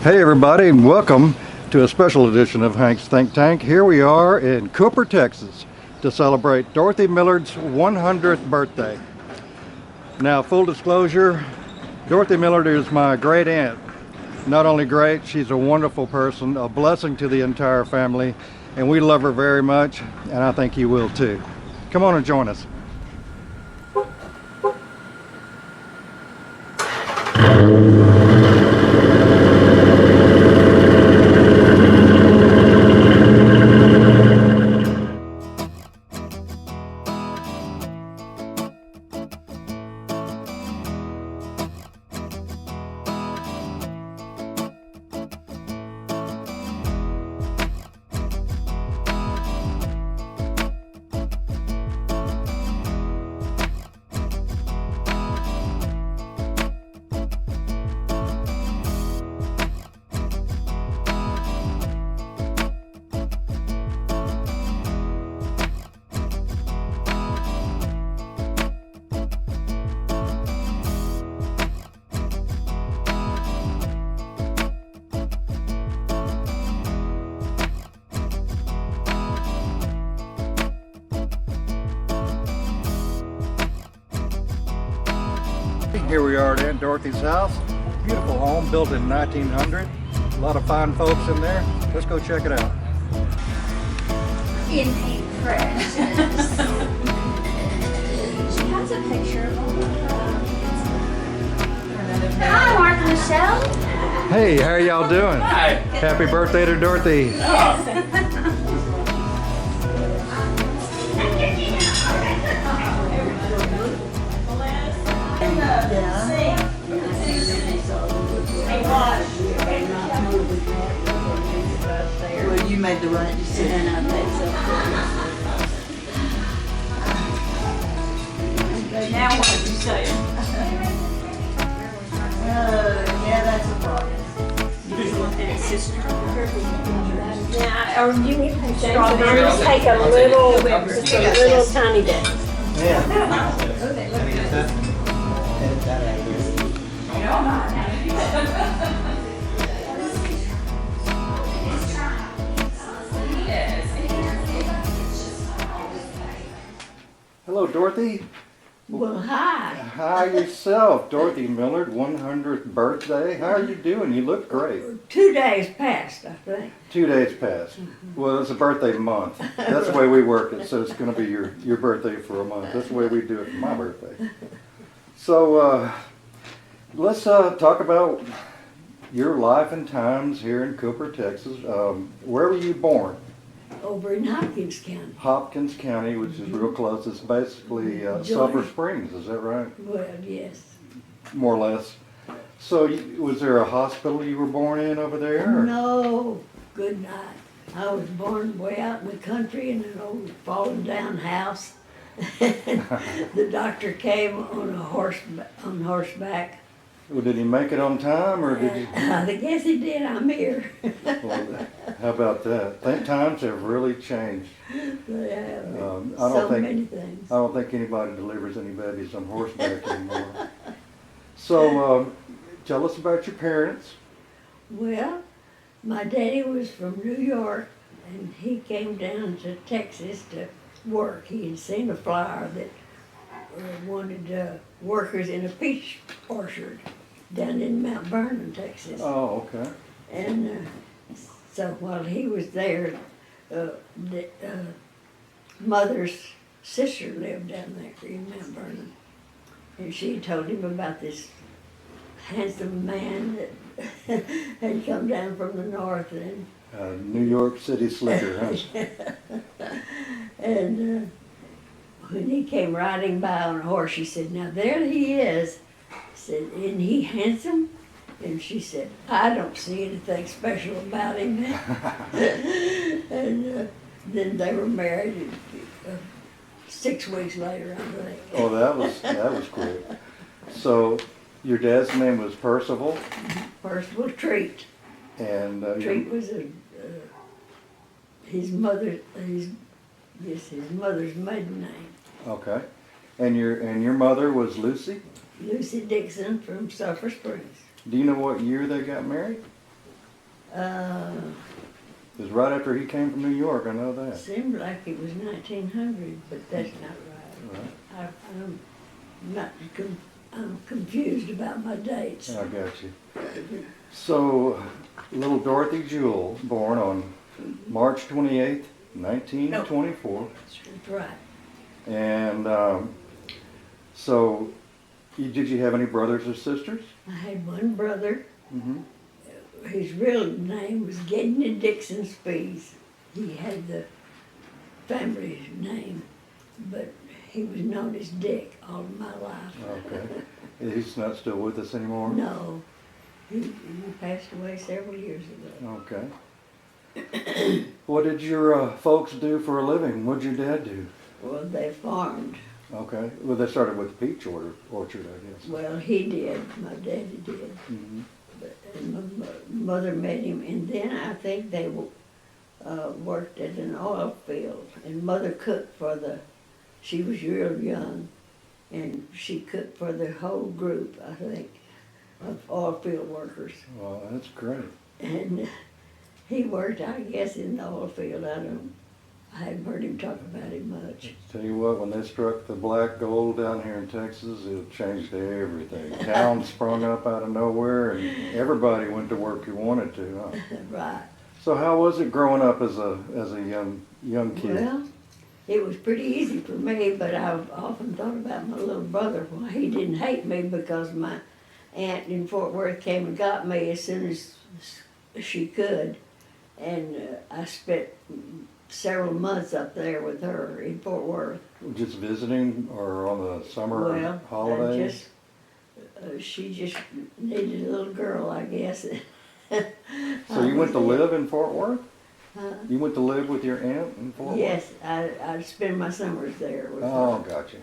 Hey everybody, and welcome to a special edition of Hank's Think Tank. Here we are in Cooper, Texas to celebrate Dorothy Millard's 100th birthday. Now, full disclosure, Dorothy Millard is my great aunt. Not only great, she's a wonderful person, a blessing to the entire family, and we love her very much, and I think you will too. Come on and join us. Here we are at Aunt Dorothy's house. Beautiful home built in 1900. A lot of fine folks in there. Let's go check it out. In a precious. She has a picture of them. Hi, Mark and Michelle. Hey, how are y'all doing? Hi. Happy birthday to Dorothy. Well, you made the right decision. I think so. Now what are you saying? Yeah, that's a problem. Yeah, or you need to strawberries. Take a little, just a little tiny bit. Hello, Dorothy. Well, hi. Hi yourself, Dorothy Millard, 100th birthday. How are you doing? You look great. 2 days passed, I think. 2 days passed. Well, it's a birthday month. That's the way we work it, so it's going to be your birthday for a month. That's the way we do it for my birthday. So let's talk about your life and times here in Cooper, Texas. Where were you born? Over in Hopkins County. Hopkins County, which is real close. It's basically Sulphur Springs, is that right? Well, yes. More or less. So was there a hospital you were born in over there? Or? No, good night. I was born way out in the country in an old fallen down house. The doctor came on horseback. Well, did he make it on time, or did you? I guess he did. I'm here. Well, how about that? Times have really changed. They have Many things. I don't think anybody delivers any babies on horseback anymore. So, tell us about your parents. Well, my daddy was from New York, and he came down to Texas to work. He had seen a flyer that wanted workers in a peach orchard down in Mount Vernon, Texas. Oh, okay. And so while he was there, mother's sister lived down there in Mount Vernon. And she told him about this handsome man that had come down from the north. And New York City slicker, huh? and when he came riding by on a horse, she said, "Now there he is." I said, "Isn't he handsome?" And she said, "I don't see anything special about him." And then they were married 6 weeks later, I think. Oh, that was quick. So, your dad's name was Percival? Percival Treat. And Treat was his mother's maiden name. Okay. And your mother was Lucy? Lucy Dixon from Sulphur Springs. Do you know what year they got married? It was right after he came from New York, I know that. Seemed like it was 1900, but that's not right. Right. I'm confused about my dates. I got you. So, little Dorothy Jewell, born on March 28th, 1924. That's right. And so, did you have any brothers or sisters? I had one brother. Mm-hmm. His real name was Gedney Dixon Spees. He had the family name, but he was known as Dick all my life. Okay. He's not still with us anymore? No, he passed away several years ago. Okay. What did your folks do for a living? What did your dad do? Well, they farmed. Okay. Well, they started with the peach orchard, I guess. Well, he did. My daddy did. Mm-hmm. And my mother met him, and then I think they worked at an oil field. And Mother cooked she was real young, and she cooked for the whole group, I think, of oil field workers. Well, that's great. And he worked, I guess, in the oil field. I haven't heard him talk about it much. Tell you what, when they struck the black gold down here in Texas, it changed everything. Towns sprung up out of nowhere, and everybody went to work who wanted to. Huh? Right. So how was it growing up as a young kid? Well, it was pretty easy for me, but I've often thought about my little brother. Well, he didn't hate me because my aunt in Fort Worth came and got me as soon as she could, and I spent several months up there with her in Fort Worth. Just visiting, or on the summer holidays? She just needed a little girl, I guess. So you went to live in Fort Worth? Huh? You went to live with your aunt in Fort Worth? Yes, I'd spend my summers there with Oh, her. gotcha.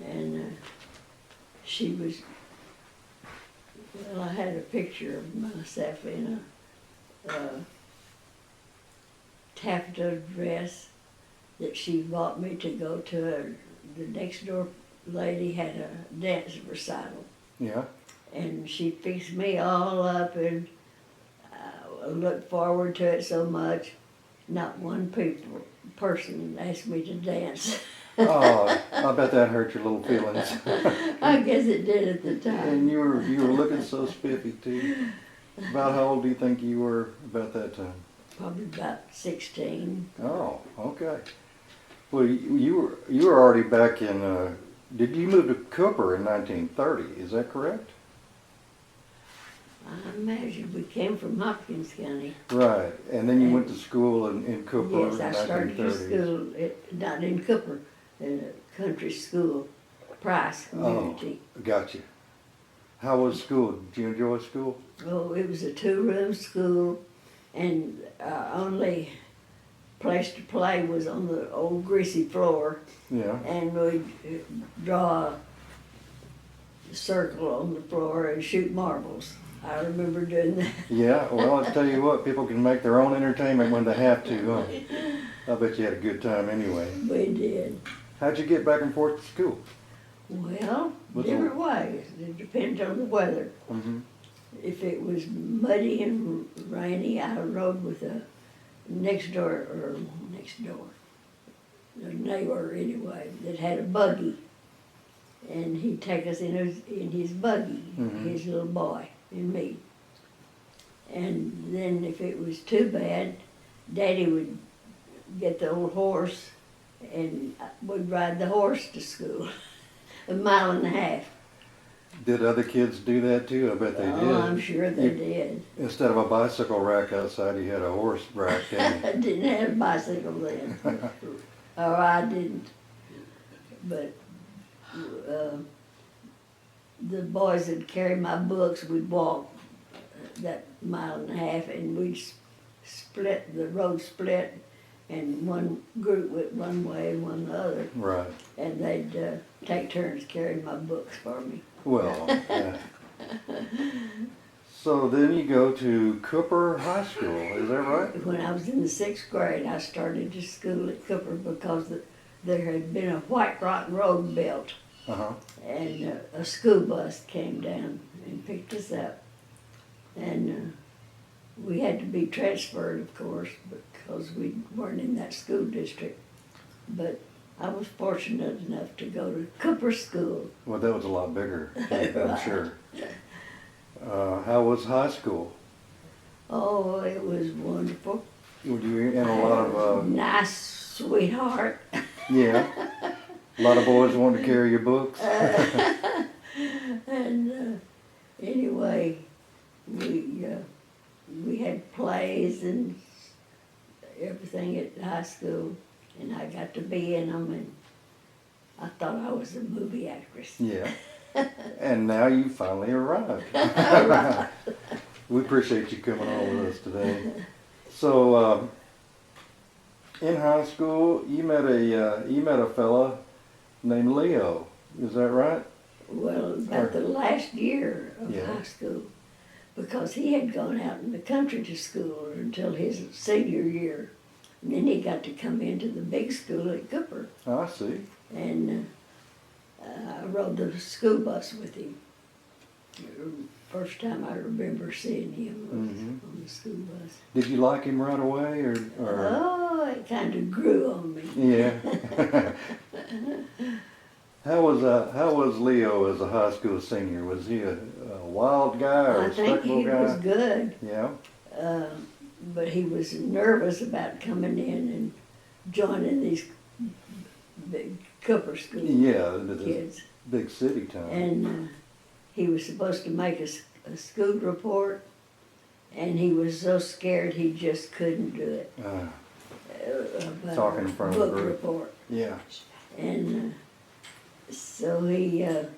And she was, well, I had a picture of myself in a taffeta dress that she bought me to go to. The next door lady had a dance recital. Yeah. And she fixed me all up, and I looked forward to it so much. Not one person asked me to dance. Oh, I bet that hurt your little feelings. I guess it did at the time. And you were looking so spiffy too. About how old do you think you were about that time? Probably about 16. Oh, okay. Well, you were already back in. Did you move to Cooper in 1930? Is that correct? I imagine we came from Hopkins County. Right, and then you went to school in Cooper Yes, in I 1930s. started to school, not in Cooper, in a country school, Price Community. Oh, gotcha. How was school? Did you enjoy school? Oh, it was a 2-room school, and our only place to play was on the old greasy floor, Yeah. and we'd draw a circle on the floor and shoot marbles. I remember doing that. Yeah, well, I tell you what, people can make their own entertainment when they have to, huh? I bet you had a good time anyway. We did. How'd you get back and forth to school? Well, What's different ways. It depends on the weather. Mm-hmm. If it was muddy and rainy, I rode with a a neighbor anyway, that had a buggy. And he'd take us in his buggy, Mhm. his little boy and me. And then if it was too bad, Daddy would get the old horse and we'd ride the horse to school, 1.5 miles. Did other kids do that too? I bet they did. Oh, I'm sure they did. Instead of a bicycle rack outside, you had a horse rack. I didn't have a bicycle then. Or I didn't. But the boys that carried my books would walk that 1.5 miles, and we'd split, the road split, and one group went one way and one the other. Right. And they'd take turns carrying my books for me. Well, yeah. So then you go to Cooper High School, is that right? When I was in the 6th grade, I started to school at Cooper because there had been a white rock road built, Uh-huh. and a school bus came down and picked us up. And we had to be transferred, of course, because we weren't in that school district. But I was fortunate enough to go to Cooper School. Well, that was a lot bigger, I'm Right. sure. How was high school? Oh, it was wonderful. Were you in a lot of, Nice sweetheart. yeah, a lot of boys wanted to carry your books? And anyway, we had plays and everything at high school, and I got to be in them, and I thought I was a movie actress. Yeah. And now you finally arrived. We appreciate you coming on with us today. So, in high school, you met a fella named Leo. Is that right? Well, about the last year of Yeah. high school, because he had gone out in the country to school until his senior year. And then he got to come into the big school at Cooper. I see. And I rode the school bus with him. First time I remember seeing him was on the school bus. Did you like him right away, or? Oh, it kind of grew on me. Yeah. How was Leo as a high school senior? Was he a wild guy or I a think respectable he guy? was good, Yeah. but he was nervous about coming in and joining these big Cooper School Yeah, the kids. big city town. And he was supposed to make a school report, and he was so scared he just couldn't do it. About Talking in front of a book group. report. Yeah. And so he, at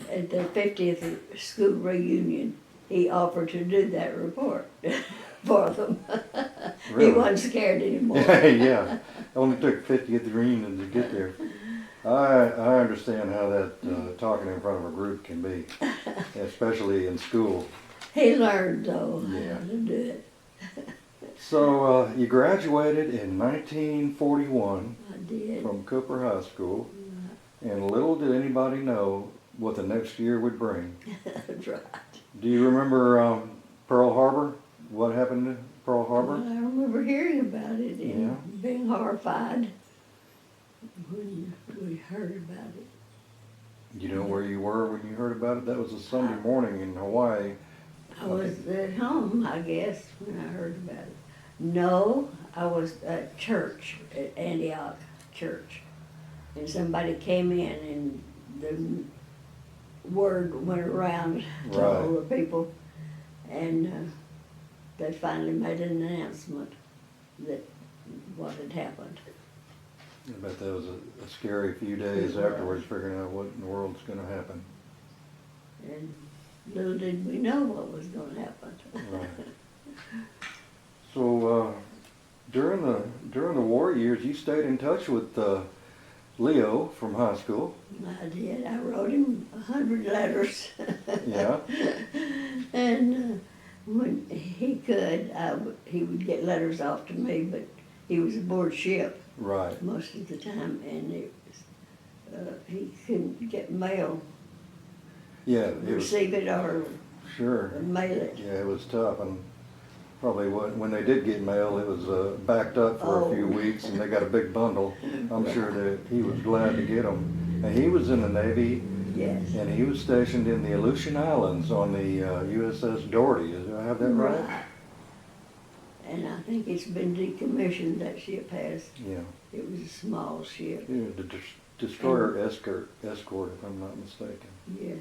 the 50th school reunion, he offered to do that report for them. Really? He wasn't scared anymore. Yeah. Only took 50th reunion to get there. I understand how that talking in front of a group can be, especially in school. He learned, though, Yeah. how to do it. So you graduated in 1941 I did. from Cooper High School, and little did anybody know what the next year would bring. That's right. Do you remember Pearl Harbor? What happened to Pearl Harbor? Well, I remember hearing about it and Yeah. being horrified when we heard about it. You know where you were when you heard about it? That was a Sunday morning in Hawaii. I was at home, I guess, when I heard about it. No, I was at church, at Antioch Church. And somebody came in and the word went around to all the people. And they finally made an announcement that what had happened. I bet that was a scary few days afterwards, figuring out what in the world's going to happen. And little did we know what was going to happen. Right. So during the war years, you stayed in touch with Leo from high school. I did. I wrote him 100 letters. Yeah. And when he could, he would get letters off to me, but he was aboard ship Right. most of the time, and he couldn't get mail, Yeah. It was receive it or sure. mail it. Yeah, it was tough, and probably when they did get mail, it was backed up for a few weeks, and they got a big bundle. I'm sure that he was glad to get them. And he was in the Navy, Yes. and he was stationed in the Aleutian Islands on the USS Dorothy. Do I have that right? And I think it's been decommissioned, that ship has. Yeah. It was a small ship. Yeah, the destroyer escort, if I'm not mistaken. Yes.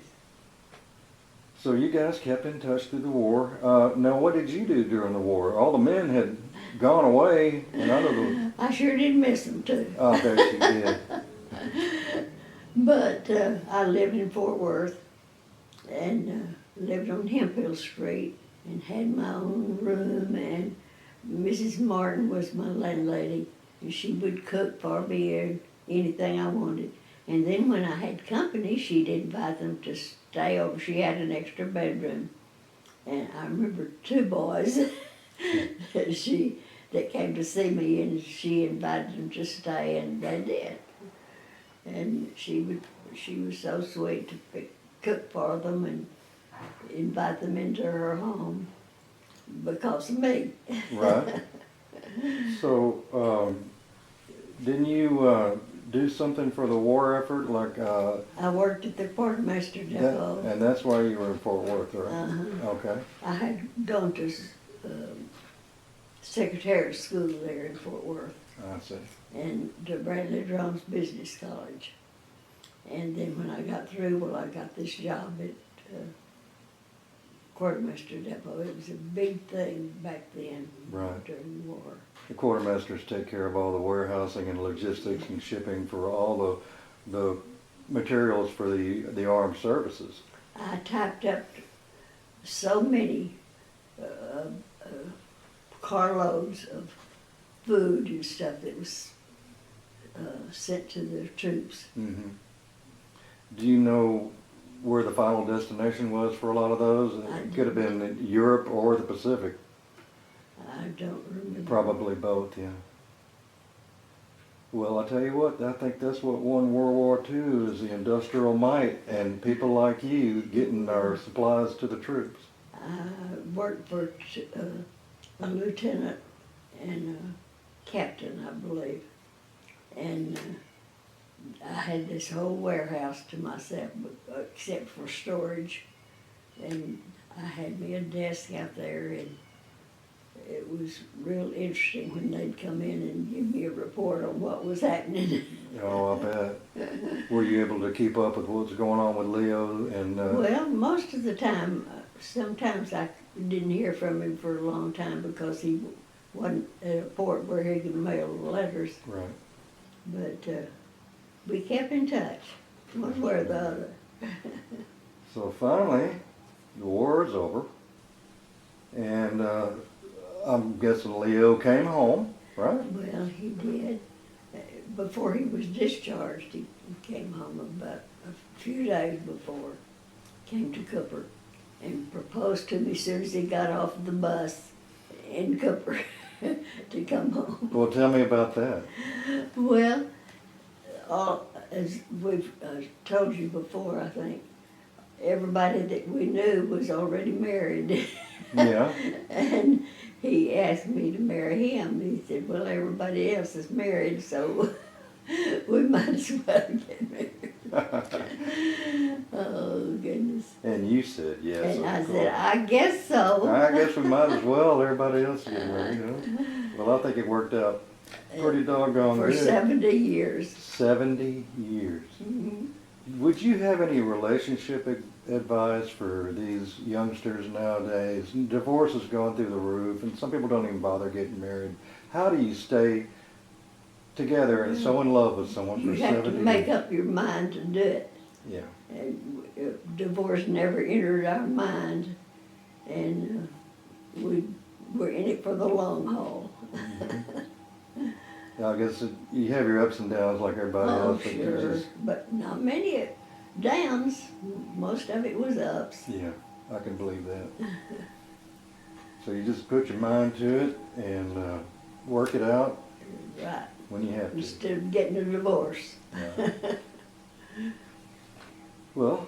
So you guys kept in touch through the war. Now, what did you do during the war? All the men had gone away, and none of them. I sure did miss them too. Oh, I bet you did. But I lived in Fort Worth and lived on Hemphill Street and had my own room, and Mrs. Martin was my landlady, and she would cook for me or anything I wanted. And then when I had company, she'd invite them to stay over. She had an extra bedroom. And I remember two boys that came to see me, and she invited them to stay, and they did. And she was so sweet to cook for them and invite them into her home. because of me. Right. So, didn't you do something for the war effort, like I worked at the quartermaster depot. and that's why you were in Fort Worth, right? Uh-huh. Okay. I had gone to secretariat school there in Fort Worth, I see. and to Bradley Drum's Business College. And then when I got through, well, I got this job at quartermaster depot. It was a big thing back then, Right. during the war. The quartermasters take care of all the warehousing and logistics and shipping for all the materials for the armed services. I typed up so many carloads of food and stuff that was sent to the troops. Mm-hmm. Do you know where the final destination was for a lot of those? It could have been Europe or the Pacific. I don't remember. Probably both, yeah. Well, I tell you what, I think that's what won World War II is the industrial might and people like you getting our supplies to the troops. I worked for a lieutenant and a captain, I believe. And I had this whole warehouse to myself, except for storage. And I had me a desk out there, and it was real interesting when they'd come in and give me a report on what was happening. Oh, I bet. Were you able to keep up with what's going on with Leo? And Well, most of the time, sometimes I didn't hear from him for a long time because he wasn't at a port where he could mail letters. right. But we kept in touch, one way or the other. So finally, the war is over, and I'm guessing Leo came home, right? Well, he did. Before he was discharged, he came home about a few days before, came to Cooper, and proposed to me as soon as he got off the bus in Cooper to come home. Well, tell me about that. Well, as we've told you before, I think, everybody that we knew was already married. Yeah. And he asked me to marry him. He said, well, everybody else is married, so we might as well get married. Oh, goodness. And you said yes. And I of said, course. I guess so. I guess we might as well. Everybody else is getting married, you know. Well, I think it worked out pretty doggone For good. 70 years. 70 years. Mhm. Would you have any relationship advice for these youngsters nowadays? Divorce has gone through the roof, and some people don't even bother getting married. How do you stay together and so in love with someone You for have 70 to years? make up your mind to do it. Yeah. And divorce never entered our mind, and we were in it for the long haul. Yeah, I guess you have your ups and downs like everybody Oh, else. But you sure, just, but not many downs. Most of it was ups. yeah, I can believe that. So you just put your mind to it and work it out Right. when you have to. Instead of getting a divorce. Yeah. Well,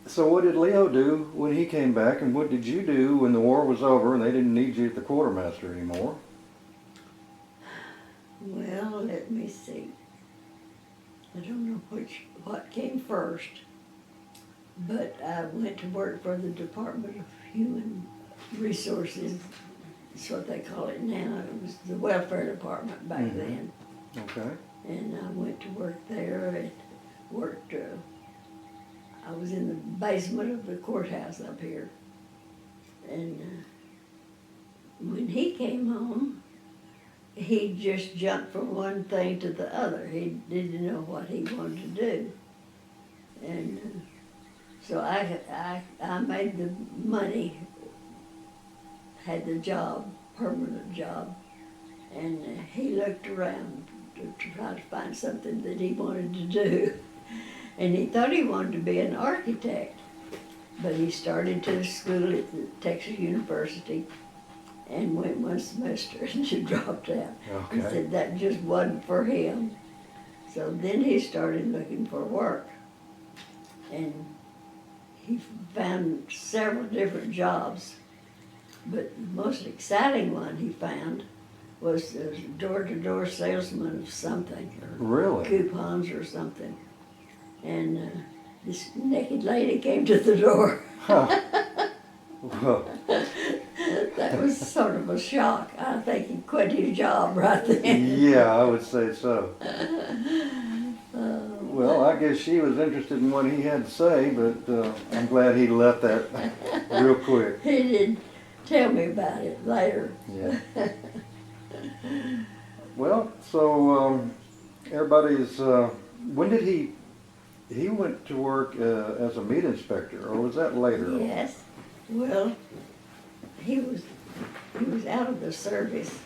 so what did Leo do when he came back, and what did you do when the war was over and they didn't need you at the quartermaster anymore? Well, let me see. I don't know what came first, but I went to work for the Department of Human Resources. That's what they call it now. It was the welfare department back Mhm. then. Okay. And I went to work there and worked, I was in the basement of the courthouse up here. And when he came home, he just jumped from one thing to the other. He didn't know what he wanted to do. And so I made the money, had the job, permanent job, and he looked around to try to find something that he wanted to do. And he thought he wanted to be an architect, but he started to school at the Texas University and went one semester and he dropped out. He Okay. said that just wasn't for him. So then he started looking for work. And he found several different jobs But the most exciting one he found was a door-to-door salesman of something, or Really? coupons or something. And this naked lady came to the door. Huh. Well, That was sort of a shock. I think he quit his job right then. yeah, I would say so. Well, I guess she was interested in what he had to say, but I'm glad he left that real quick. He didn't tell me about it later. Yeah. Well, so everybody's. When did he went to work as a meat inspector, or was that later? Yes. Well, he was out of the service,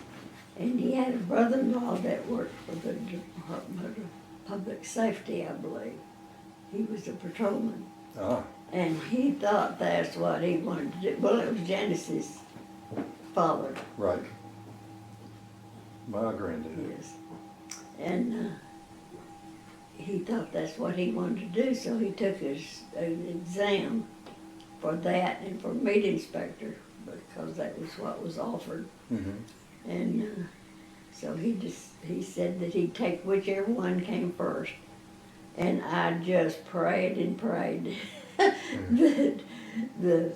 and he had a brother-in-law that worked for the Department of Public Safety, I believe. He was a patrolman, Ah, and he thought that's what he wanted to do. Well, it was Janice's father. right. My granddad. Yes. And he thought that's what he wanted to do, so he took an exam for that and for meat inspector, because that was what was offered. Mm-hmm. And so he said that he'd take whichever one came first. And I just prayed and prayed that the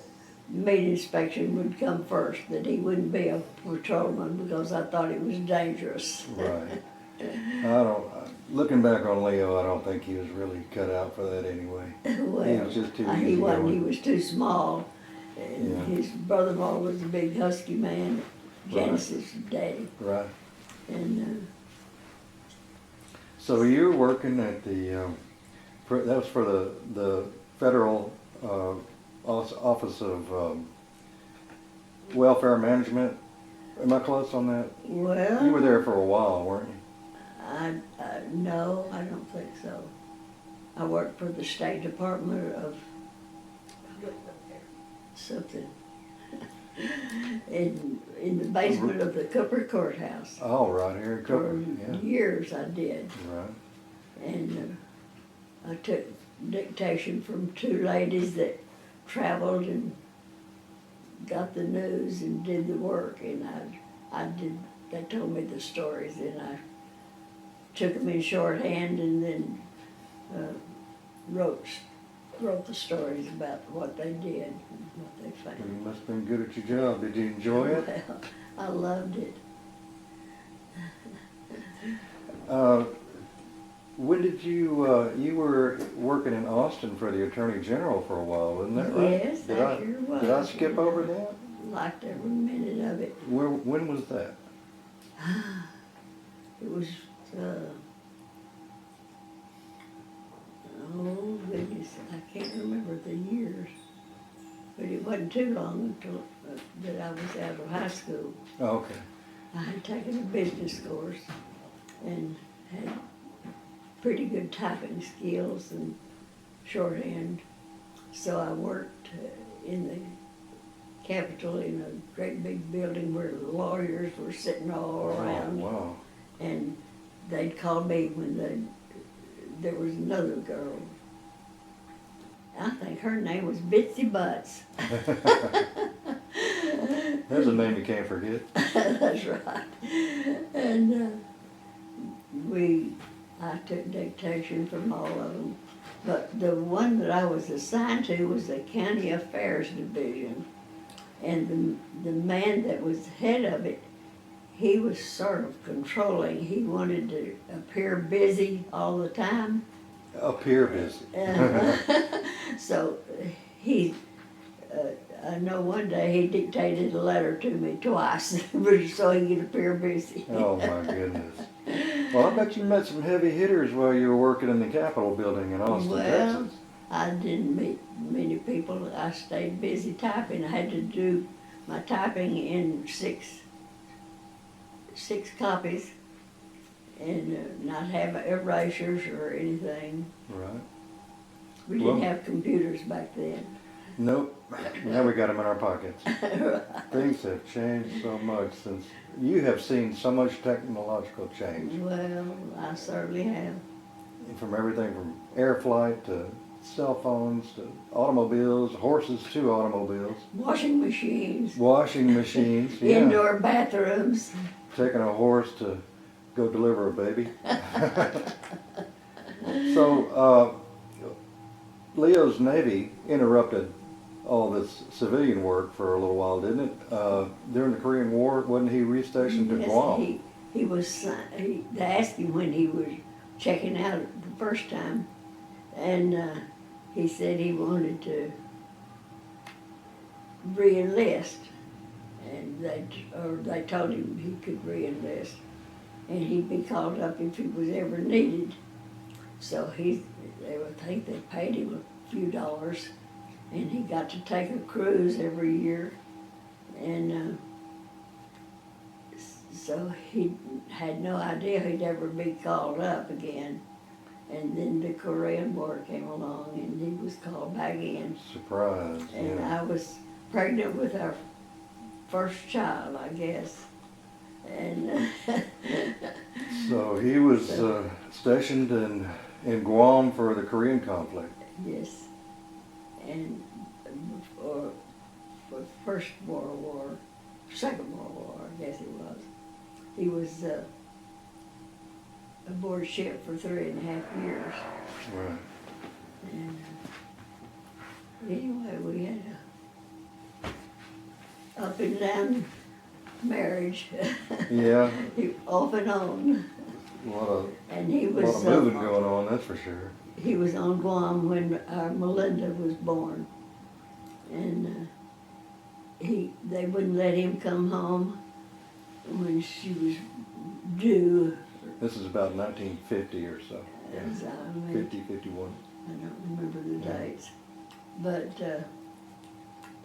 meat inspection would come first, that he wouldn't be a patrolman, because I thought it was dangerous. Right. Looking back on Leo, I don't think he was really cut out for that anyway. Well, He was just too he wasn't. He easygoing. was too small. And Yeah. his brother-in-law was a big husky man, Janice's daddy. Right. And So you were working at the, that was for the federal office of welfare management. Am I close on that? well, You were there for a while, weren't you? no, I don't think so. I worked for the State Department of something in the basement of the Cooper Courthouse. Oh, right here in For Cooper, yeah. years I did. Right. And I took dictation from two ladies that traveled and got the news and did the work, and they told me the stories, and I took them in shorthand and then wrote the stories about what they did and what they found. You must have been good at your job. Did you enjoy it? Well, I loved it. When did you were working in Austin for the Attorney General for a while, wasn't that right? Yes, Did I sure was. Did I skip over that? Liked every minute of it. When was that? It was, oh goodness, I can't remember the years. But it wasn't too long until that I was out of high school. Oh, okay. I had taken a business course and had pretty good typing skills and shorthand. So I worked in the Capitol in a great big building where lawyers were sitting all around. Oh, wow. And they'd call me when there was another girl. I think her name was Bitsy Butts. There's a name you can't forget. That's right. And I took dictation from all of them. But the one that I was assigned to was the County Affairs Division. And the man that was head of it, he was sort of controlling. He wanted to appear busy all the time. Appear busy. So I know one day he dictated a letter to me twice so he could appear busy. Oh, my goodness. Well, I bet you met some heavy hitters while you were working in the Capitol building in Austin, Well, Texas. I didn't meet many people. I stayed busy typing. I had to do my typing in six copies and not have erasures or anything. Right. We didn't Well- have computers back then. Nope. Now we got them in our pockets. Things have changed so much since you have seen so much technological change. Well, I certainly have. From everything from air flight to cell phones to automobiles, horses to automobiles, Washing machines, washing machines, yeah. indoor bathrooms. Taking a horse to go deliver a baby. So, Leo's Navy interrupted all this civilian work for a little while, didn't it? During the Korean War, wasn't he restationed to Yes, Guam? he was. They asked him when he was checking out the first time, and he said he wanted to re-enlist, and they told him he could re-enlist, and he'd be called up if he was ever needed. So I think they paid him a few dollars, and he got to take a cruise every year, and so he had no idea he'd ever be called up again. And then the Korean War came along, and he was called back in. Surprise, And yeah. I was pregnant with our first child, I guess. And So he was stationed in Guam for the Korean conflict. yes, and for First World War, Second World War, I guess it was. He was aboard ship for 3.5 years. Right. And anyway, we had a up and down marriage, Yeah, off and on. a lot of And he was moving going on, that's for sure. he was on Guam when our Melinda was born, and they wouldn't let him come home when she was due. This is about 1950 or so. Yeah. As I mean, 50, 51. I don't remember the dates, but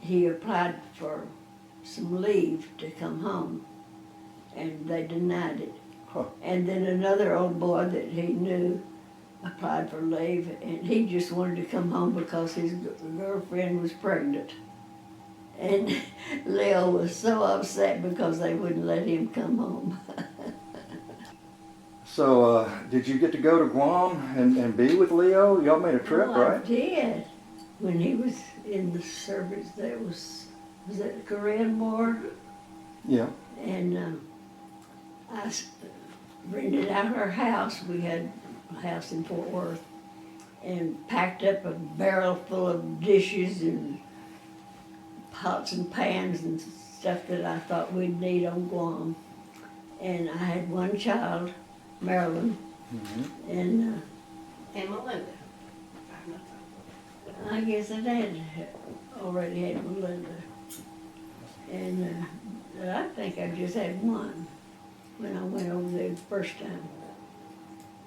he applied for some leave to come home, and they denied it. Huh. And then another old boy that he knew applied for leave, and he just wanted to come home because his girlfriend was pregnant. And Leo was so upset because they wouldn't let him come home. So, did you get to go to Guam and be with Leo? Y'all made a trip, Well, right? I did. When he was in the service, was that the Korean War? Yeah. And rented out our house. We had a house in Fort Worth, and packed up a barrel full of dishes and pots and pans and stuff that I thought we'd need on Guam. And I had one child, Marilyn, Mm-hmm. and Melinda. I guess I had already had Melinda. And I think I just had one when I went over there the first time.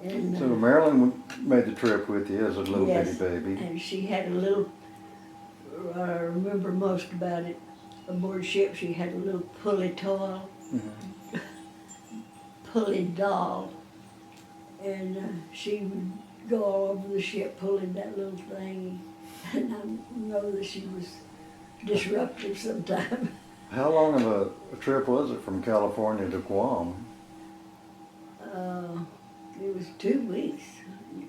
And, So Marilyn made the trip with you as a little yes, bitty baby. and she had a little, I remember most about it, aboard ship she had a little pulley toy, Mm-hmm. pulley doll, and she would go all over the ship pulling that little thing, and I know that she was disruptive sometimes. How long of a trip was it from California to Guam? It was 2 weeks,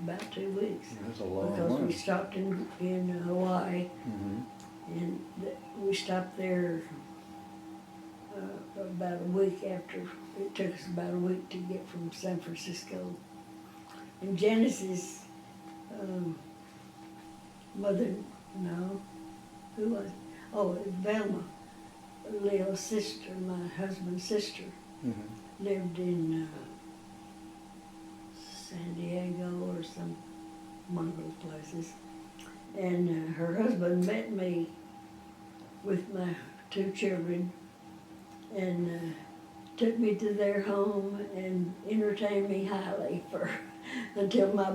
about 2 weeks. That's a long Because we one. stopped in Hawaii, Mm-hmm. and we stopped there about a week after. It took us about a week to get from San Francisco. And Janice's mother, no, who was? Oh, Velma, Leo's sister, my husband's sister, Mm-hmm. lived in San Diego or some one of those places. And her husband met me with my 2 children and took me to their home and entertained me highly until my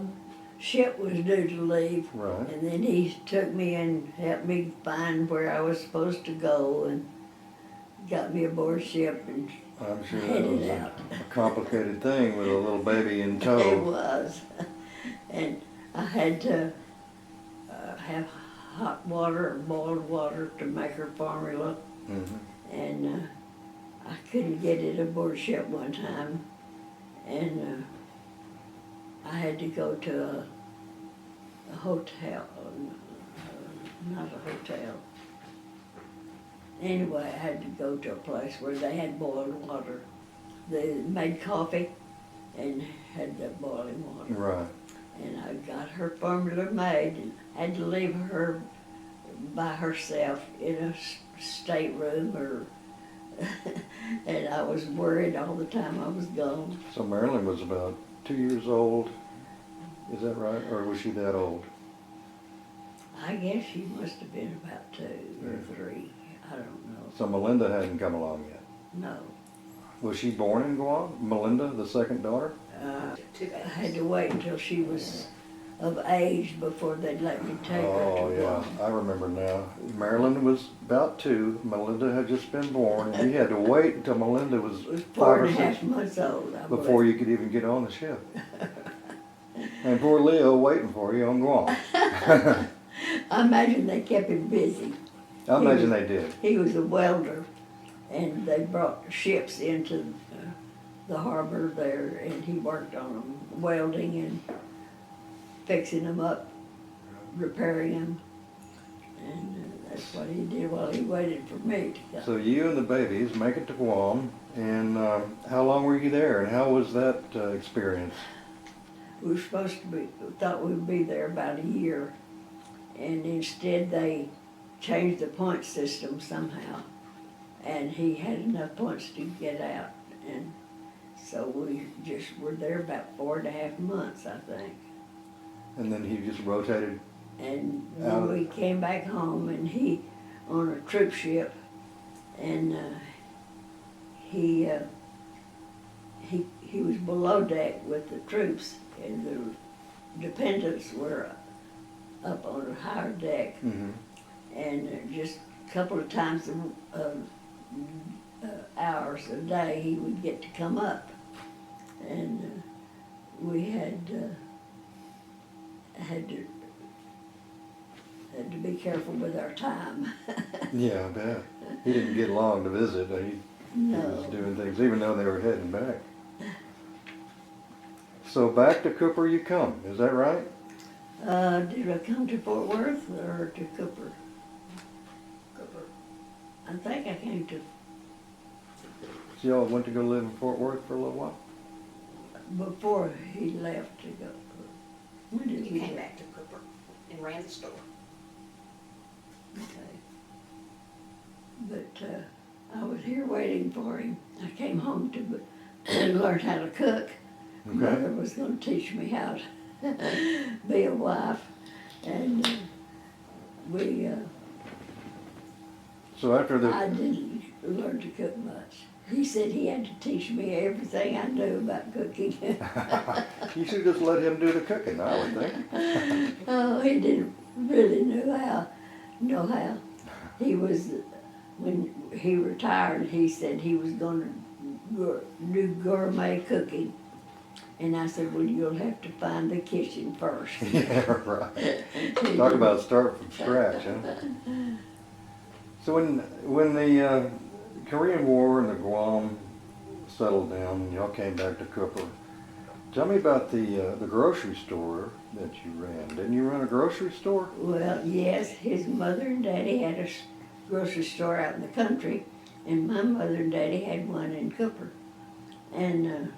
ship was due to leave. Right. And then he took me and helped me find where I was supposed to go and got me aboard ship, and I'm sure that headed was out. a complicated thing with a little baby in It tow. was. And I had to have hot water or boiled water to make her formula. Mm-hmm. And I couldn't get it aboard ship one time. And I had to go to a hotel, not a hotel. Anyway, I had to go to a place where they had boiled water. They made coffee and had the boiling water. Right. And I got her formula made and had to leave her by herself in a stateroom or and I was worried all the time I was gone. So Marilyn was about 2 years old, is that right? Or was she that old? I guess she must have been about 2 or 3. I don't know. So Melinda hadn't come along yet. No. Was she born in Guam? Melinda, the second daughter? I had to wait until she was of age before they'd let me take her Oh, to yeah, Guam. I remember now. Marilyn was about 2, Melinda had just been born, and you had to wait until Melinda was It was 5 4 or and a 6 half months old, I before believe. you could even get on the ship. And poor Leo waiting for you on Guam. I imagine they kept him busy. I imagine they did. He was a welder, and they brought ships into the harbor there, and he worked on them, welding and fixing them up, repairing them, and that's what he did while he waited for me to come. So you and the babies make it to Guam, and how long were you there, and how was that experience? We were supposed to be, thought we'd be there about a year, and instead they changed the point system somehow, and he had enough points to get out, and so we just were there about 4.5 months, I think. And then he just rotated. And Out. then we came back home, and he on a troop ship, and he was below deck with the troops, and the dependents were up on a higher deck. Mm-hmm. And just a couple of times hours a day he would get to come up, and we had to be careful with our time. Yeah, I bet. He didn't get long to visit. He was doing things, even though they were heading back. So back to Cooper you come, is that right? Did I come to Fort Worth or to Cooper? Cooper. I think I came to, So y'all went to go live in Fort Worth for a little while? before he left to go. When did You he came leave? back to Cooper and ran the store. Okay. But I was here waiting for him. I came home to learn how to cook. Okay. Mother was going to teach me how to be a wife, and we. So after the I didn't learn to cook much. He said he had to teach me everything I knew about cooking. you should just let him do the cooking, I would think. Oh, he didn't really know how. He was, when he retired, he said he was going to do gourmet cooking. And I said, well, you'll have to find the kitchen first. Yeah, right. Talk about starting from scratch, huh? So when the Korean War and the Guam settled down and y'all came back to Cooper, tell me about the grocery store that you ran. Didn't you run a grocery store? Well, yes, his mother and daddy had a grocery store out in the country, and my mother and daddy had one in Cooper. And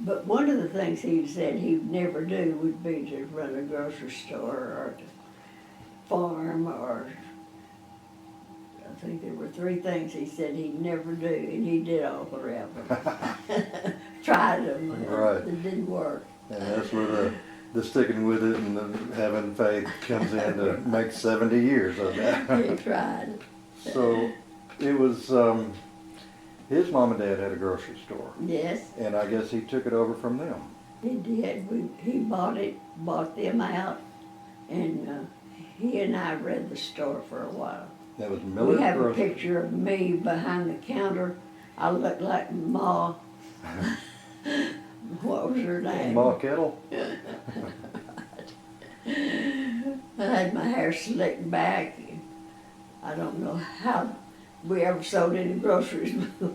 but one of the things he said he'd never do would be to run a grocery store or to farm, or I think there were 3 things he said he'd never do, and he did all 3 of them. Tried them, Right. It didn't work. And that's where the sticking with it and the having faith comes in to make 70 years of that. He tried. So it was, his mom and dad had a grocery store, Yes, and I guess he took it over from them. he did. He bought them out, and he and I read the store for a while. That was Miller We have a Grocery. picture of me behind the counter. I looked like Ma. What was her name? Ma Kettle? I had my hair slicked back. I don't know how we ever sold any groceries the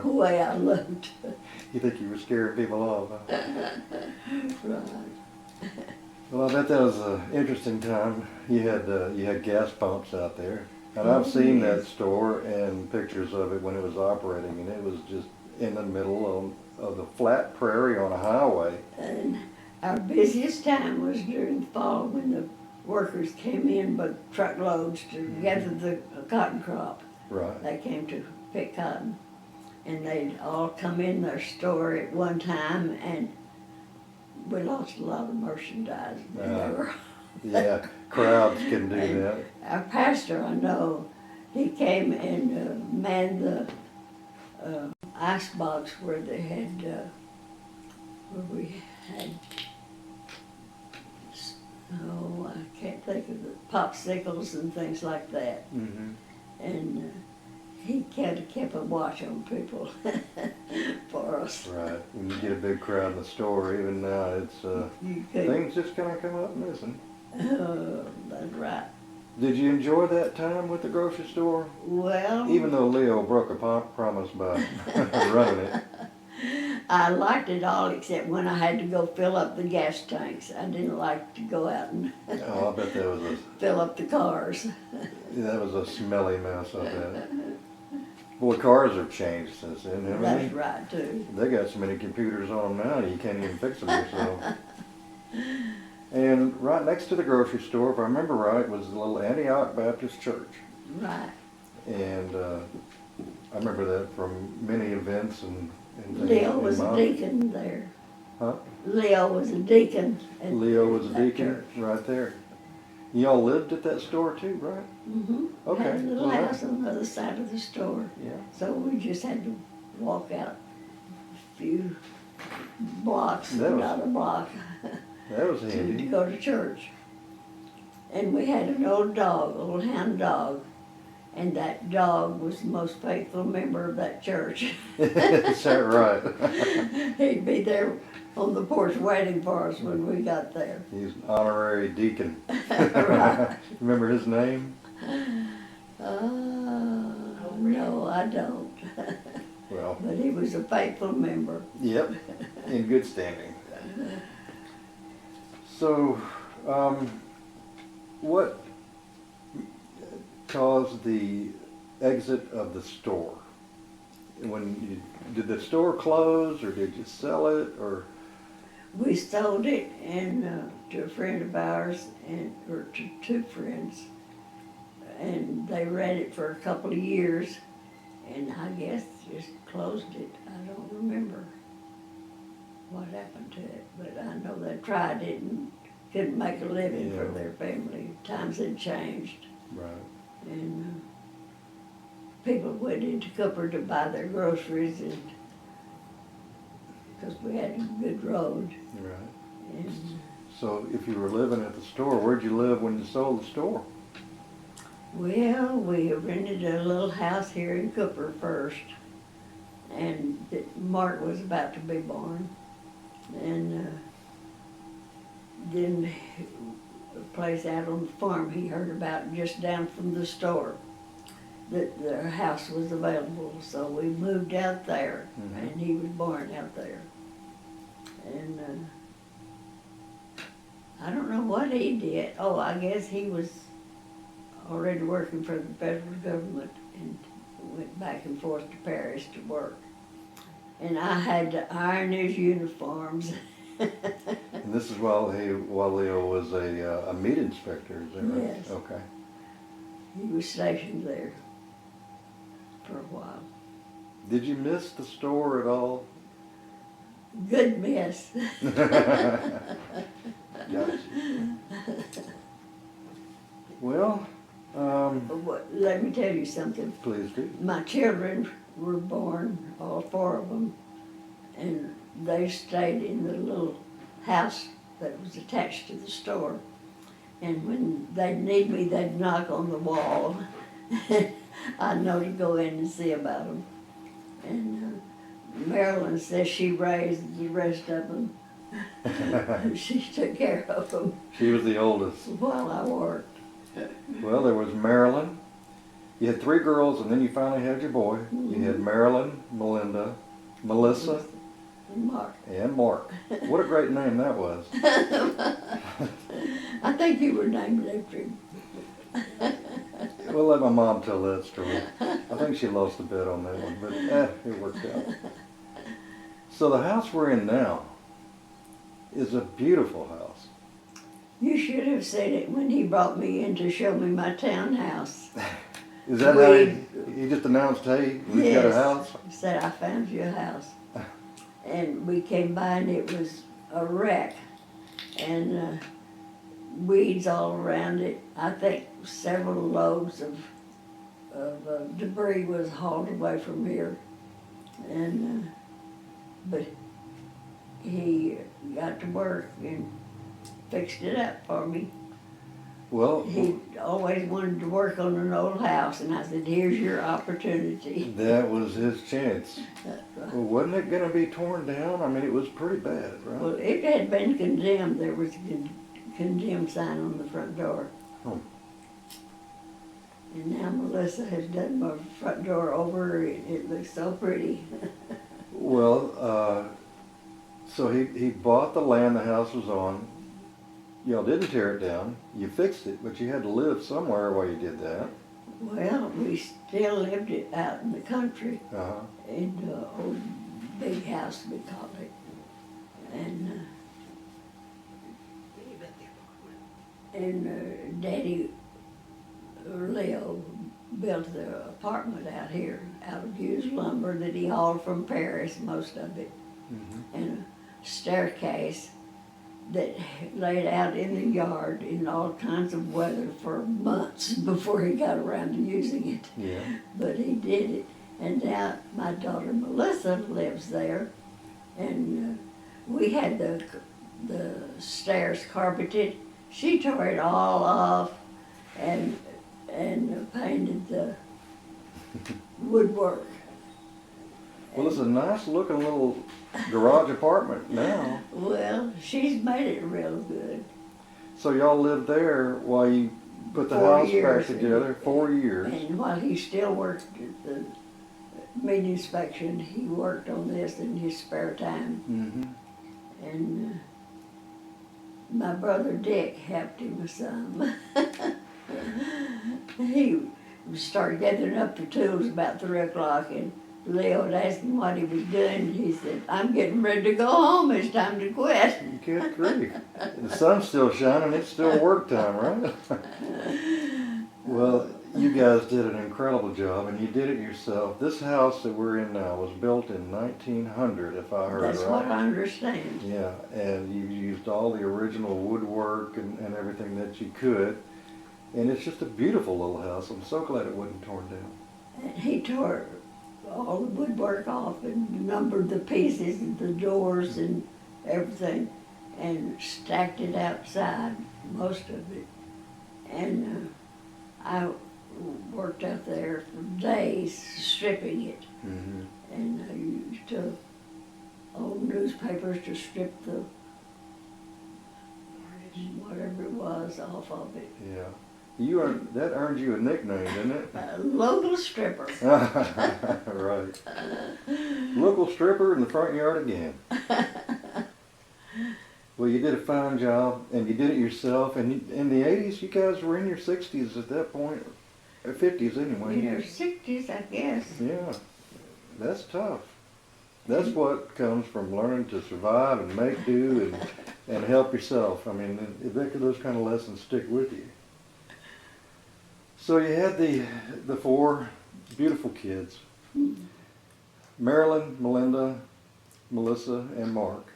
way I looked. You think you were scaring people off, huh? Right. Well, I bet that was an interesting time. You had gas pumps out there, and I've seen that store and pictures of it when it was operating, and it was just in the middle of the flat prairie on a highway. And our busiest time was during the fall when the workers came in by truckloads to gather the cotton crop. Right. They came to pick cotton, and they'd all come in their store at one time, and we lost a lot of merchandise. They were Yeah, crowds can do And that. Our pastor, I know, he came and manned the ice box where they had, where we had, oh, I can't think of the popsicles and things like that. Mm-hmm. And he kind of kept a watch on people for us. Right. When you get a big crowd in the store, even now, it's You could, things just kind of come up missing. that's right. Did you enjoy that time with the grocery store? Well, Even though Leo broke a promise by running it. I liked it all except when I had to go fill up the gas tanks. I didn't like to go out and Oh, I bet fill up the cars. that was a smelly mess, I bet. Boy, cars have changed since then, haven't That's they? right, too. They got so many computers on them now, you can't even fix them yourself. And right next to the grocery store, if I remember right, was the little Antioch Baptist Church. Right. And I remember that from many events and things. Leo was in a my- deacon there. Huh? Leo was a deacon. at Leo was a that deacon church. right there. Y'all lived at that store too, right? Mm-hmm. Okay. Had a little Well, house on the other side of the store. Yeah. So we just had to walk out a few blocks, That was- not a block, That was to handy. go to church. And we had an old dog, old hound dog, and that dog was the most faithful member of that church. Is that right? He'd be there on the porch waiting for us when we got there. He's an honorary deacon. Right. Remember his name? No, I don't. Well, But he was a faithful member. yep, in good standing. So, what caused the exit of the store? Did the store close, or did you sell it, or? We sold it and to a friend of ours, or to two friends, and they ran it for a couple of years, and I guess just closed it. I don't remember what happened to it, but I know they tried it and couldn't make a living for Yeah. their family. Times had changed, Right. and people went into Cooper to buy their groceries, and because we had a good road. Right. And So if you were living at the store, where'd you live when you sold the store? well, we rented a little house here in Cooper first, and Mark was about to be born, and then a place out on the farm he heard about just down from the store that their house was available, so we moved out there, Mhm. and he was born out there. And I don't know what he did. Oh, I guess he was already working for the federal government and went back and forth to Paris to work. And I had to iron his uniforms. And this is while Leo was a meat inspector, is that right? Yes. Okay. He was stationed there for a while. Did you miss the store at all? Good miss. Gotcha. Well, Let me tell you something. please do. My children were born, all four of them, and they stayed in the little house that was attached to the store. And when they'd need me, they'd knock on the wall. I'd know to go in and see about them. And Marilyn says she raised the rest of them. She took care of them She was the oldest. while I worked. Well, there was Marilyn. You had three girls, and then you finally had your boy. You had Marilyn, Melinda, Melissa, Mark. And Mark. What a great name that was. I think you were named after him. We'll let my mom tell that story. I think she lost a bet on that one, but it worked out. So the house we're in now is a beautiful house. You should have said it when he brought me in to show me my townhouse. Is that how he just announced, hey, we've got a house? He said, I found you a house. And we came by and it was a wreck and weeds all around it. I think several loads of debris was hauled away from here. And but he got to work and fixed it up for me. Well, He always wanted to work on an old house, and I said, here's your opportunity. that was his chance. That's right. Well, wasn't it going to be torn down? I mean, it was pretty bad, right? Well, it had been condemned. There was a condemned sign on the front door. Oh. And now Melissa has done my front door over. It looks so pretty. Well, so he bought the land the house was on. Y'all didn't tear it down. You fixed it, but you had to live somewhere while you did that. Well, we still lived it out in the country, Uh-huh. in the old big house, we call it. And Daddy Leo built the apartment out here, out of used lumber that he hauled from Paris, most of it, and a staircase that laid out in the yard in all kinds of weather for months before he got around to using it. Yeah. But he did it, and now my daughter Melissa lives there, and we had the stairs carpeted. She tore it all off and painted the woodwork. Well, it's a nice looking little garage apartment now. Well, she's made it real good. So y'all lived there while you put the 4 house years. back together, 4 years. And while he still worked at the meat inspection, he worked on this in his spare time. Mm-hmm. And my brother Dick helped him some. He started gathering up the tools about 3 o'clock, and Leo had asked him what he was doing. He said, I'm getting ready to go home. It's time to quit. Good grief. The sun's still shining. It's still work time, right? Well, you guys did an incredible job, and you did it yourself. This house that we're in now was built in 1900, if I heard That's right. what I understand. Yeah, and you used all the original woodwork and everything that you could. And it's just a beautiful little house. I'm so glad it wasn't torn down. And he tore all the woodwork off and numbered the pieces and the doors and everything and stacked it outside, most of it. And I worked out there for days stripping it. Mm-hmm. And I used old newspapers to strip the whatever it was off of it. Yeah. That earned you a nickname, didn't it? Local stripper. Right. Local stripper in the front yard again. Well, you did a fine job, and you did it yourself. And in the 80s, you guys were in your 60s at that point, or 50s anyway. In your 60s, I guess. Yeah, that's tough. That's what comes from learning to survive and make do and help yourself. I mean, those kind of lessons stick with you. So you had the 4 beautiful kids, Marilyn, Melinda, Melissa, and Mark.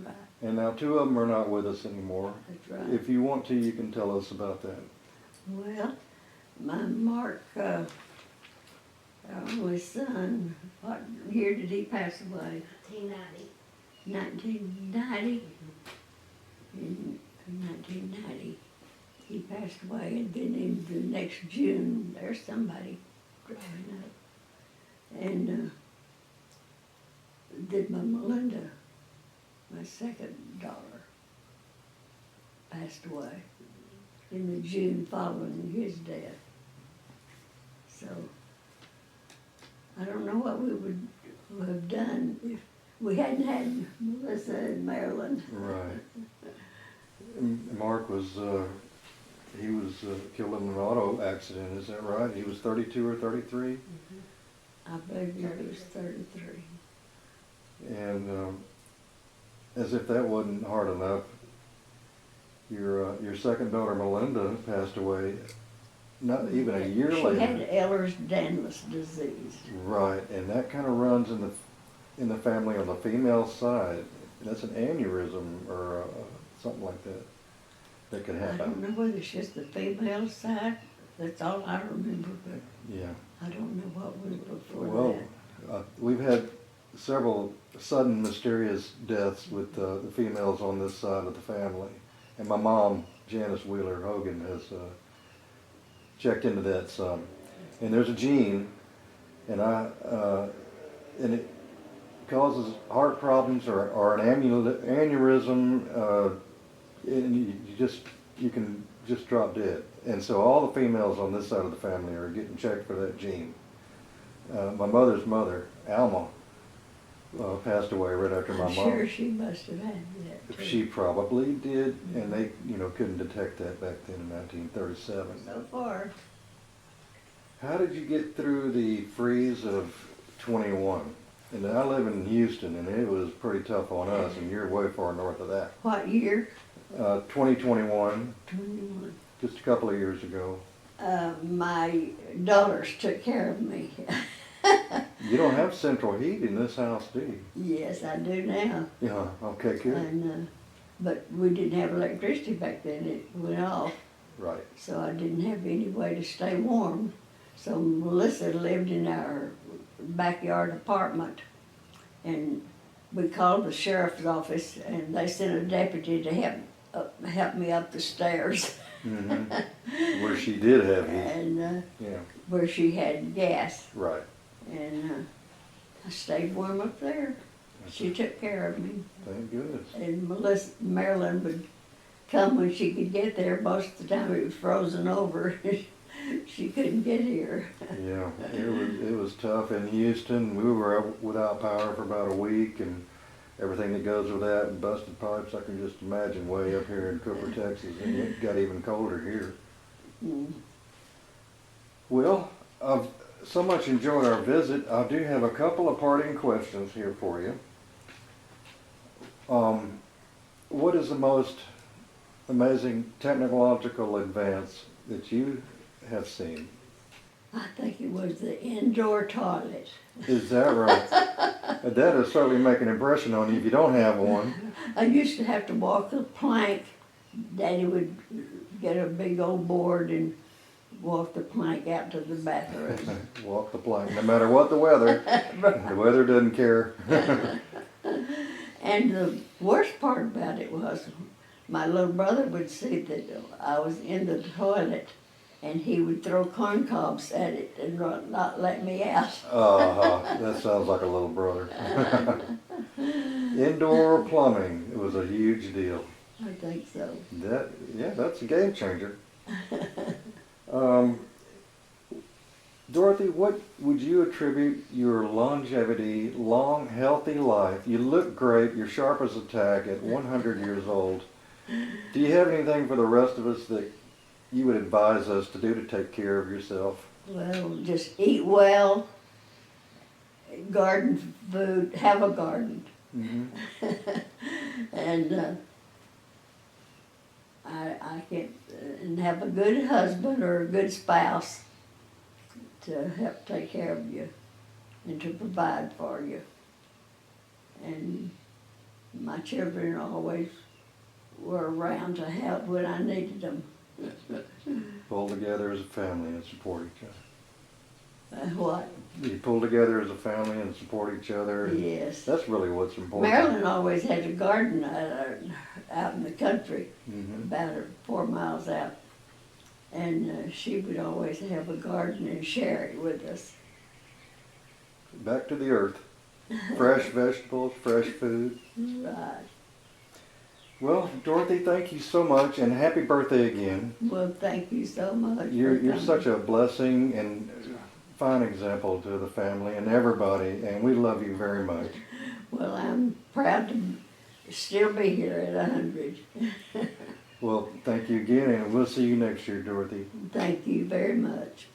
Right, And now 2 of them are not with us anymore. that's right. If you want to, you can tell us about that. Well, my Mark, our only son, what year did he pass away? 1990. In 1990, he passed away, and then in the next June, there's somebody driving up. And then my Melinda, my second daughter, passed away in the June following his death. So I don't know what we would have done if We hadn't had Melissa and Marilyn. Right. And Mark was, he was killed in an auto accident, is that right? He was 32 or 33? I believe he was 33. And as if that wasn't hard enough, your second daughter Melinda passed away not even a year She later. had Ehlers-Danlos disease. Right, and that kind of runs in the family on the female side. That's an aneurysm or something like that could I happen. don't know whether it's just the female side. That's all I remember, but Yeah. I don't know what was before Well, that. we've had several sudden mysterious deaths with the females on this side of the family. And my mom, Janice Wheeler Hogan, has checked into that some. And there's a gene, and it causes heart problems or an aneurysm, and you can just drop dead. And so all the females on this side of the family are getting checked for that gene. My mother's mother, Alma, passed away right after my I'm mom. sure she must have had that too. She probably did, and they, couldn't detect that back then in 1937. So far, How did you get through the freeze of 21? And I live in Houston, and it was pretty tough on us, and you're way far north of that. what year? 2021, 21. just a couple of years ago. My daughters took care of me. You don't have central heat in this house, do you? Yes, I do now. Yeah, okay, good. And but we didn't have electricity back then. It went off, Right. so I didn't have any way to stay warm. So Melissa lived in our backyard apartment, and we called the sheriff's office, and they sent a deputy to help me up the stairs. Mm-hmm. Where she did have heat. And Yeah, where she had gas, right. and I stayed warm up there. She took care of me, Thank goodness. and Marilyn would come when she could get there. Most of the time it was frozen over. She couldn't get here. Yeah, it was tough in Houston. We were without power for about a week, and everything that goes with that, and busted pipes. I can just imagine way up here in Cooper, Texas, and it got even colder here. Mm. Well, I've so much enjoyed our visit. I do have a couple of parting questions here for you. What is the most amazing technological advance that you have seen? I think it was the indoor toilet. Is that right? That will certainly make an impression on you if you don't have one. I used to have to walk a plank. Daddy would get a big old board and walk the plank out to the bathroom. Walk the plank, no matter what the weather. The weather doesn't care. And the worst part about it was my little brother would see that I was in the toilet, and he would throw corn cobs at it and not let me out. That sounds like a little brother. Indoor plumbing, it was a huge deal. I think so. That's a game changer. Dorothy, what would you attribute your longevity, long, healthy life? You look great, you're sharp as a tack at 100 years old. Do you have anything for the rest of us that you would advise us to do to take care of yourself? Well, just eat well, garden food, have a garden. Mm-hmm. And I can and have a good husband or a good spouse to help take care of you and to provide for you. And my children always were around to help when I needed them. Pull together as a family and support each other. What? You pull together as a family and support each other. And Yes. that's really what's important. Marilyn always had a garden out in the country, Mm-hmm. about 4 miles out. And she would always have a garden and share it with us. Back to the earth. Fresh vegetables, fresh food. Right. Well, Dorothy, thank you so much, and happy birthday again. Well, thank you so much. You're such a blessing and fine example to the family and everybody, and we love you very much. Well, I'm proud to still be here at 100. Well, thank you again, and we'll see you next year, Dorothy. Thank you very much.